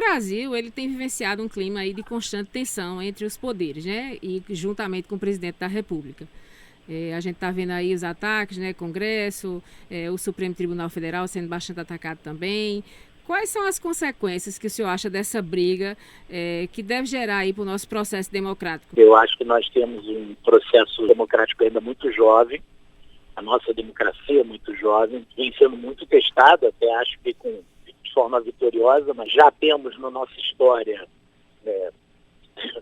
Brasil, ele tem vivenciado um clima aí de constante tensão entre os poderes, né? E juntamente com o presidente da República. A gente está vendo aí os ataques, né? Congresso, o Supremo Tribunal Federal sendo bastante atacado também. Quais são as consequências que o senhor acha dessa briga que deve gerar aí para o nosso processo democrático? Eu acho que nós temos um processo democrático ainda muito jovem. A nossa democracia é muito jovem, vem sendo muito testada, até acho que de forma vitoriosa, mas já temos na nossa história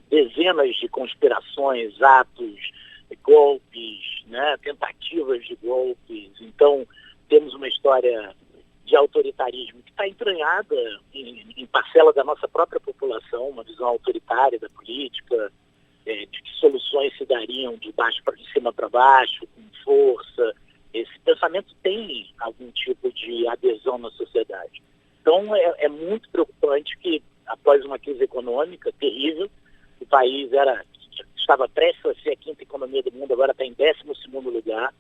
dezenas de conspirações, atos, golpes, né, tentativas de golpes. Então, temos uma história de autoritarismo que está entranhada em parcela da nossa própria população, uma visão autoritária da política, de que soluções se dariam de cima para baixo, com força. Esse pensamento tem algum tipo de adesão na sociedade. Então, é muito preocupante que, após uma crise econômica terrível, o país estava prestes a ser a quinta economia do mundo, agora está em 12º lugar,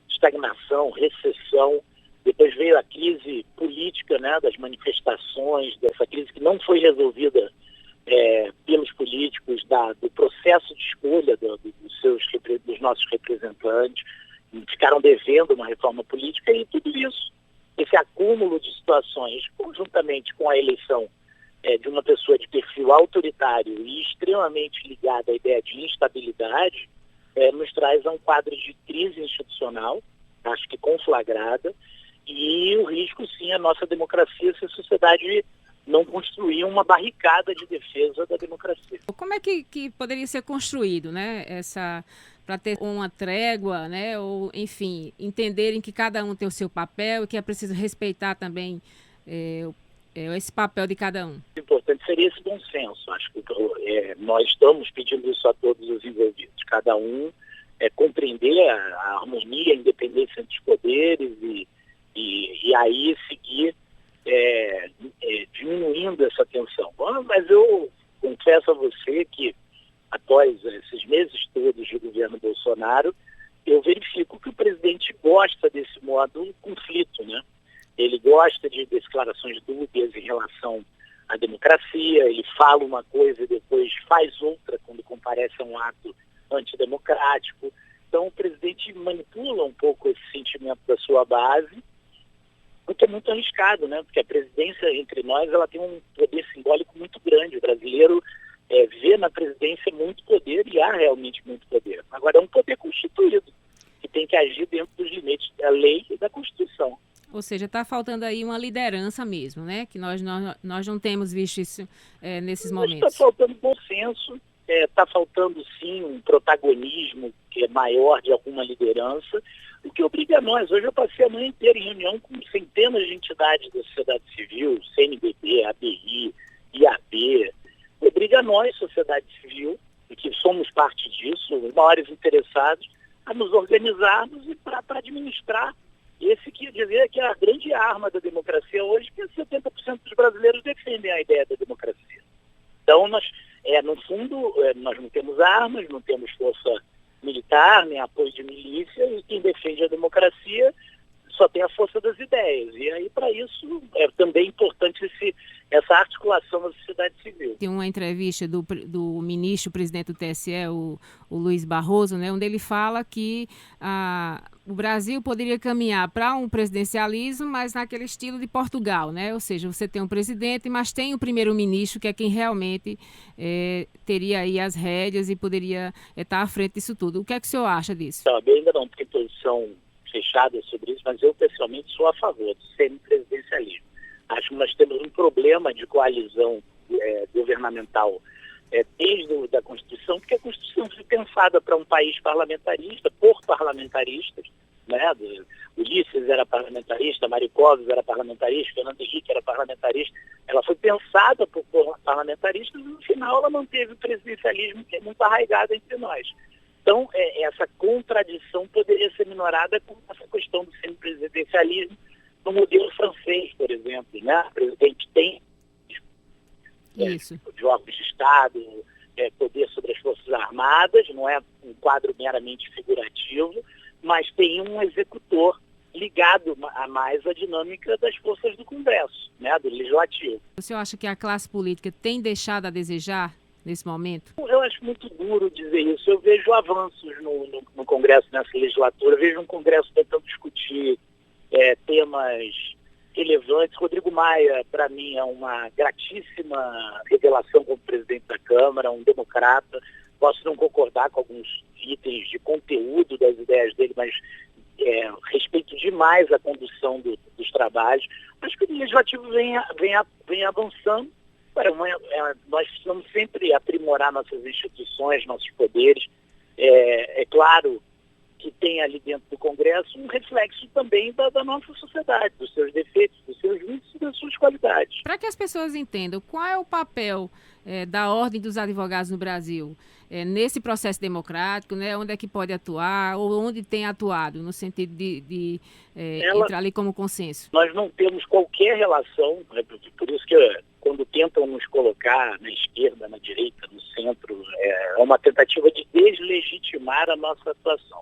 estagnação, recessão. Depois veio a crise política, né, das manifestações, dessa crise que não foi resolvida pelos políticos, do processo de escolha dos nossos representantes, ficaram devendo uma reforma política, e tudo isso, esse acúmulo de situações, conjuntamente com a eleição de uma pessoa de perfil autoritário e extremamente ligada à ideia de instabilidade, nos traz a um quadro de crise institucional, acho que conflagrada, e o risco, sim, a nossa democracia, se a sociedade não construir uma barricada de defesa da democracia. Como é que poderia ser construído, né, para ter uma trégua, né, ou, enfim, entenderem que cada um tem o seu papel e que é preciso respeitar também esse papel de cada um? O importante seria esse bom senso. Acho que nós estamos pedindo isso a todos os envolvidos. Cada um compreender a harmonia, a independência entre os poderes e aí seguir diminuindo essa tensão. Mas eu confesso a você que, após esses meses todos de governo Bolsonaro, eu verifico que o presidente gosta desse modo conflito, né? Ele gosta de declarações dúbias em relação à democracia, ele fala uma coisa e depois faz outra quando comparece a um ato antidemocrático. Então o presidente manipula um pouco esse sentimento da sua base, o que é muito arriscado, né? Porque a presidência entre nós, ela tem um poder simbólico muito grande. O brasileiro vê na presidência muito poder, e há realmente muito poder. Agora é um poder constituído, que tem que agir dentro dos limites da lei e da Constituição. Ou seja, está faltando aí uma liderança mesmo, né? Que nós não temos visto isso nesses momentos. Está faltando bom senso, está faltando sim um protagonismo que é maior de alguma liderança, o que obriga a nós. Hoje eu passei a manhã inteira em reunião com centenas de entidades da sociedade civil, CNBB, ABI, IAB, obriga a nós, sociedade civil, e que somos parte disso, os maiores interessados, a nos organizarmos e para administrar esse que dizer que é a grande arma da democracia hoje, que 70% dos brasileiros defendem a ideia da democracia. Então, nós, no fundo, nós não temos armas, não temos força militar, nem apoio de milícia, e quem defende a democracia só tem a força das ideias. E aí, para isso, é também importante essa articulação da sociedade civil. Tem uma entrevista do ministro, presidente do TSE, o Luiz Barroso, né, onde ele fala que o Brasil poderia caminhar para um presidencialismo, mas naquele estilo de Portugal, né? Ou seja, você tem um presidente, mas tem o primeiro-ministro, que é quem realmente teria aí as rédeas e poderia estar à frente disso tudo. O que é que o senhor acha disso? Eu ainda não tenho posição fechada sobre isso, mas eu pessoalmente sou a favor do semipresidencialismo. Acho que nós temos um problema de coalizão governamental desde a Constituição, porque a Constituição foi pensada para um país parlamentarista, por parlamentaristas, né? Ulisses era parlamentarista, Mário Covas era parlamentarista, Fernando Henrique era parlamentarista. Ela foi pensada por parlamentaristas e, no final, ela manteve o presidencialismo, que é muito arraigado entre nós. Então, essa contradição poderia ser minorada com essa questão do semipresidencialismo no modelo francês, por exemplo, né? O presidente tem de órgãos de Estado, poder sobre as Forças Armadas, não é um quadro meramente figurativo, mas tem um executor ligado a mais a dinâmica das forças do Congresso, né, do Legislativo. O senhor acha que a classe política tem deixado a desejar nesse momento? Eu acho muito duro dizer isso. Eu vejo avanços no Congresso, nessa legislatura. Eu vejo um Congresso tentando discutir temas relevantes. Rodrigo Maia, para mim, é uma gratíssima revelação como presidente da Câmara, um democrata. Posso não concordar com alguns itens de conteúdo das ideias dele, mas respeito demais a condução dos trabalhos. Acho que o Legislativo vem avançando. Nós precisamos sempre aprimorar nossas instituições, nossos poderes. É claro que tem ali dentro do Congresso um reflexo também da nossa sociedade, dos seus defeitos, dos seus vícios e das suas qualidades. Para que as pessoas entendam, qual é o papel da Ordem dos Advogados no Brasil nesse processo democrático, né? Onde é que pode atuar ou onde tem atuado, no sentido de entrar ali como consenso? Nós não temos qualquer relação, né? Por isso que quando tentam nos colocar na esquerda, na direita, no centro, é uma tentativa de deslegitimar a nossa atuação.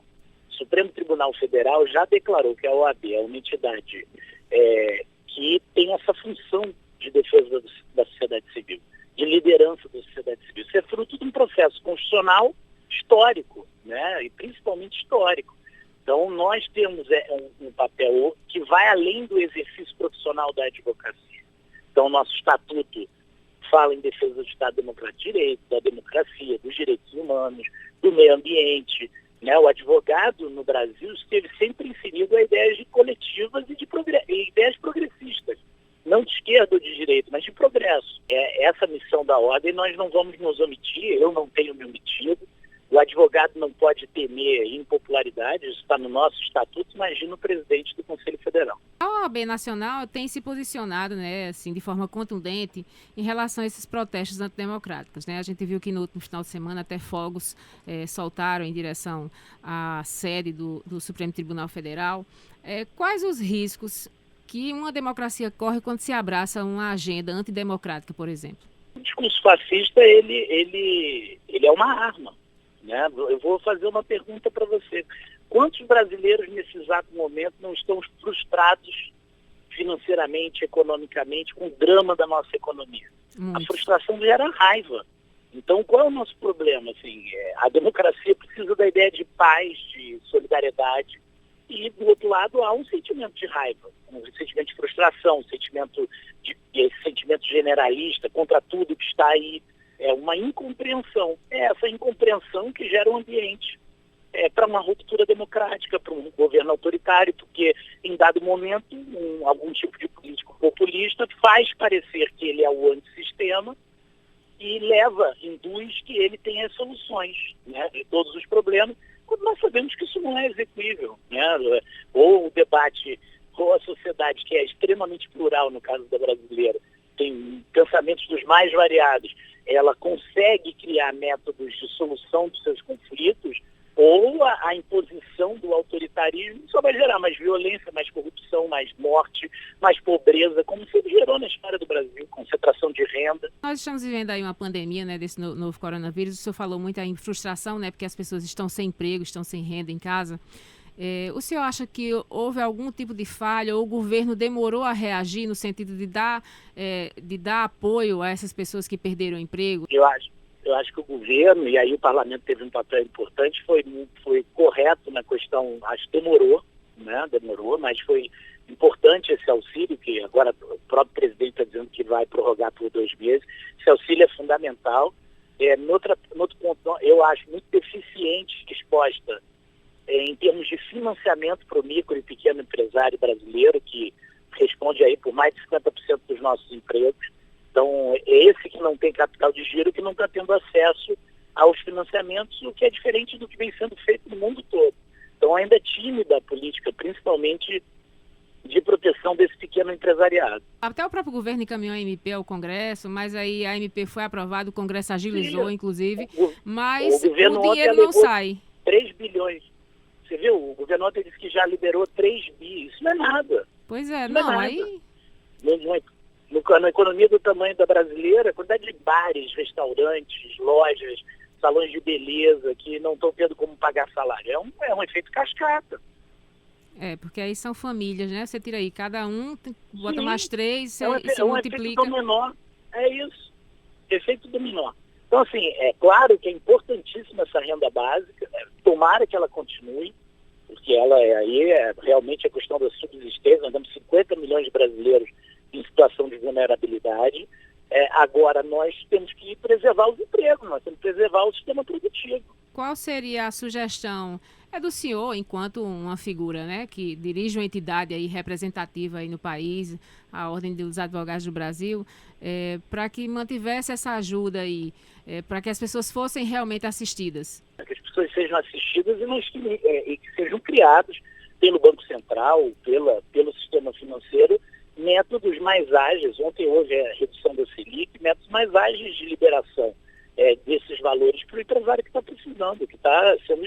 O Supremo Tribunal Federal já declarou que a OAB é uma entidade que tem essa função de defesa da sociedade civil, de liderança da sociedade civil. Isso é fruto de um processo constitucional histórico, né? E principalmente histórico. Então, nós temos um papel que vai além do exercício profissional da advocacia. Então, nosso estatuto fala em defesa do Estado Democrático de Direito, da democracia, dos direitos humanos, do meio ambiente, né? O advogado no Brasil esteve sempre inserido a ideias de coletivas e ideias progressistas, não de esquerda ou de direita, mas de progresso. Essa missão da ordem nós não vamos nos omitir, eu não tenho me omitido. O advogado não pode temer impopularidade, isso está no nosso estatuto, imagina o presidente do Conselho Federal. A OAB Nacional tem se posicionado, né, assim, de forma contundente em relação a esses protestos antidemocráticos, né? A gente viu que no último final de semana até fogos soltaram em direção à sede do Supremo Tribunal Federal. Quais os riscos que uma democracia corre quando se abraça uma agenda antidemocrática, por exemplo? O discurso fascista, ele é uma arma, né? Eu vou fazer uma pergunta para você. Quantos brasileiros nesse exato momento não estão frustrados financeiramente, economicamente, com o drama da nossa economia? A frustração gera raiva. Então, qual é o nosso problema? Assim, a democracia precisa da ideia de paz, de solidariedade, e, do outro lado, há um sentimento de raiva, um sentimento de frustração, esse sentimento generalista contra tudo que está aí. É uma incompreensão. É essa incompreensão que gera um ambiente para uma ruptura democrática, para um governo autoritário, porque em dado momento algum tipo de político populista faz parecer que ele é o antissistema e induz que ele tem as soluções, né, de todos os problemas, quando nós sabemos que isso não é execuível, né? Ou o debate, ou a sociedade, que é extremamente plural no caso da brasileira, tem pensamentos dos mais variados, ela consegue criar métodos de solução dos seus conflitos, ou a imposição do autoritarismo só vai gerar mais violência, mais corrupção, mais morte, mais pobreza, como sempre gerou na história do Brasil, concentração de renda. Nós estamos vivendo aí uma pandemia, né, desse novo coronavírus. O senhor falou muito aí em frustração, né, porque as pessoas estão sem emprego, estão sem renda em casa. O senhor acha que houve algum tipo de falha ou o governo demorou a reagir no sentido de dar apoio a essas pessoas que perderam o emprego? Eu acho que o governo, e aí o parlamento teve um papel importante, foi correto na questão, acho que demorou, mas foi importante esse auxílio, que agora o próprio presidente está dizendo que vai prorrogar por 2 meses. Esse auxílio é fundamental. No outro ponto, eu acho muito deficiente exposta em termos de financiamento para o micro e pequeno empresário brasileiro, que responde aí por mais de 50% dos nossos empregos. Então, é esse que não tem capital de giro, que não está tendo acesso aos financiamentos, o que é diferente do que vem sendo feito no mundo todo. Então, ainda é tímida a política, principalmente de proteção desse pequeno empresariado. Até o próprio governo encaminhou a MP ao Congresso, mas aí a MP foi aprovada, o Congresso agilizou, inclusive, mas o dinheiro não sai. 3 bilhões. Você viu? O governo ontem disse que já liberou 3 bi. Isso não é nada. Pois é, aí... Na economia do tamanho da brasileira, a quantidade de bares, restaurantes, lojas, salões de beleza que não estão tendo como pagar salário. É um efeito cascata. Porque aí são famílias, né? Você tira aí, cada um bota Sim, mais 3, é um você multiplica. efeito dominó, é isso, efeito dominó. Então, assim, é claro que é importantíssima essa renda básica, né? Tomara que ela continue, porque ela realmente a questão da subsistência. Nós temos 50 milhões de brasileiros em situação de vulnerabilidade. Agora, nós temos que preservar os empregos, nós temos que preservar o sistema produtivo. Qual seria a sugestão do senhor, enquanto uma figura, né, que dirige uma entidade aí representativa aí no país, a Ordem dos Advogados do Brasil, para que mantivesse essa ajuda aí, para que as pessoas fossem realmente assistidas? Que as pessoas sejam assistidas e que sejam criados pelo Banco Central, pelo sistema financeiro, métodos mais ágeis. Ontem houve a redução da Selic, métodos mais ágeis de liberação desses valores para o empresário que está precisando, que está sendo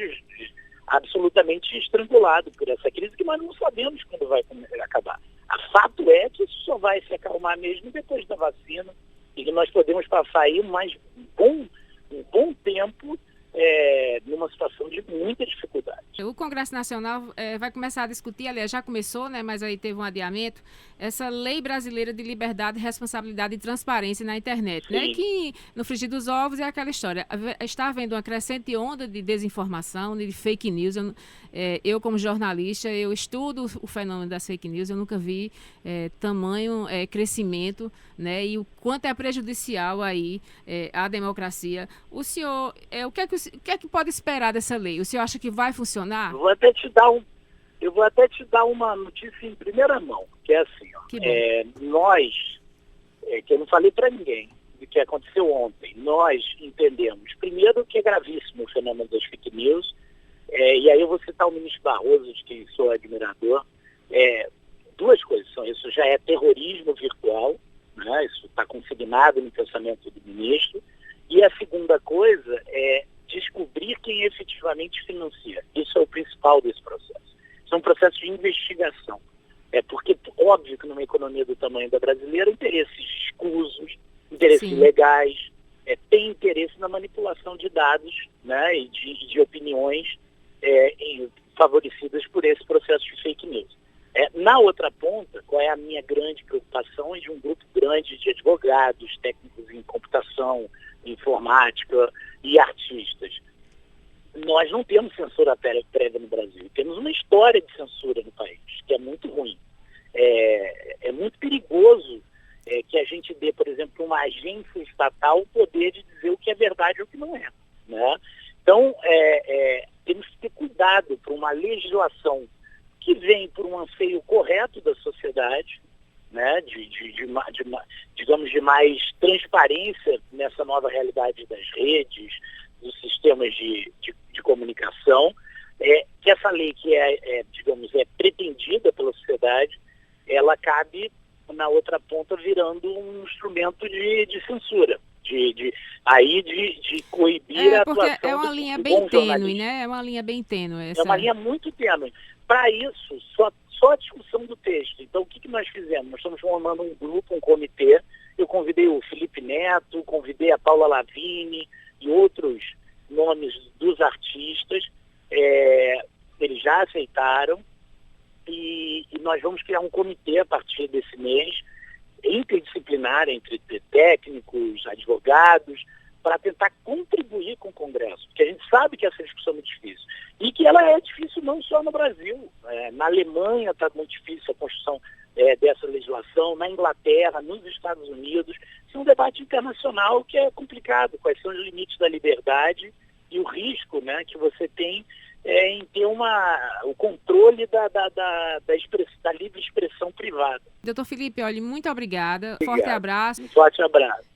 absolutamente estrangulado por essa crise, que nós não sabemos quando vai acabar. A fato é que isso só vai se acalmar mesmo depois da vacina, e que nós podemos passar aí um bom tempo numa situação de muita dificuldade. O Congresso Nacional vai começar a discutir, aliás, já começou, né, mas aí teve um adiamento, essa Lei Brasileira de Liberdade, Responsabilidade e Transparência na Internet, né, que no frigir dos ovos é aquela história. Está havendo uma crescente onda de desinformação, de fake news. Eu como jornalista, eu estudo o fenômeno das fake news, eu nunca vi tamanho crescimento, né, e o quanto é prejudicial aí à democracia. O senhor, o que é que pode esperar dessa lei? O senhor acha que vai funcionar? Eu vou até te dar uma notícia em primeira mão, que é assim, ó, que eu não falei para ninguém do que aconteceu ontem. Nós entendemos, primeiro, que é gravíssimo o fenômeno das fake news, e aí eu vou citar o ministro Barroso, de quem sou admirador. Duas coisas são isso: já é terrorismo virtual, né? Isso está consignado no pensamento do ministro, e a segunda coisa é descobrir quem efetivamente financia. Isso é o principal desse processo. Isso é um processo de investigação. Porque, óbvio que numa economia do tamanho da brasileira, interesses escusos, interesses legais, tem interesse na manipulação de dados, né, e de opiniões favorecidas por esse processo de fake news. Na outra ponta, qual é a minha grande preocupação? É de um grupo grande de advogados, técnicos em computação, informática e artistas. Nós não temos censura prévia no Brasil. Temos uma história de censura no país, que é muito ruim. É muito perigoso que a gente dê, por exemplo, uma agência estatal o poder de dizer o que é verdade e o que não é, né? Então, temos que ter cuidado para uma legislação que vem por um anseio correto da sociedade, né, digamos, de mais transparência nessa nova realidade das redes, dos sistemas de comunicação, que essa lei que digamos, pretendida pela sociedade, ela cabe na outra ponta virando um instrumento de censura, de coibir a atuação porque é uma linha bem tênue, né? É uma linha bem tênue. É uma linha muito tênue. Para isso, só a discussão do texto. Então, o que nós fizemos? Nós estamos formando um grupo, um comitê. Eu convidei o Felipe Neto, convidei a Paula Lavigne e outros nomes dos artistas. Eles já aceitaram. E nós vamos criar um comitê a partir desse mês, interdisciplinar entre técnicos, advogados, para tentar contribuir com o Congresso, porque a gente sabe que essa discussão é muito difícil, e que ela é difícil não só no Brasil. Na Alemanha está muito difícil a construção dessa legislação, na Inglaterra, nos Estados Unidos. Isso é um debate internacional que é complicado, quais são os limites da liberdade e o risco, né, que você tem em ter o controle da livre expressão privada. Doutor Felipe, olha, muito obrigada. Forte abraço. Um forte abraço.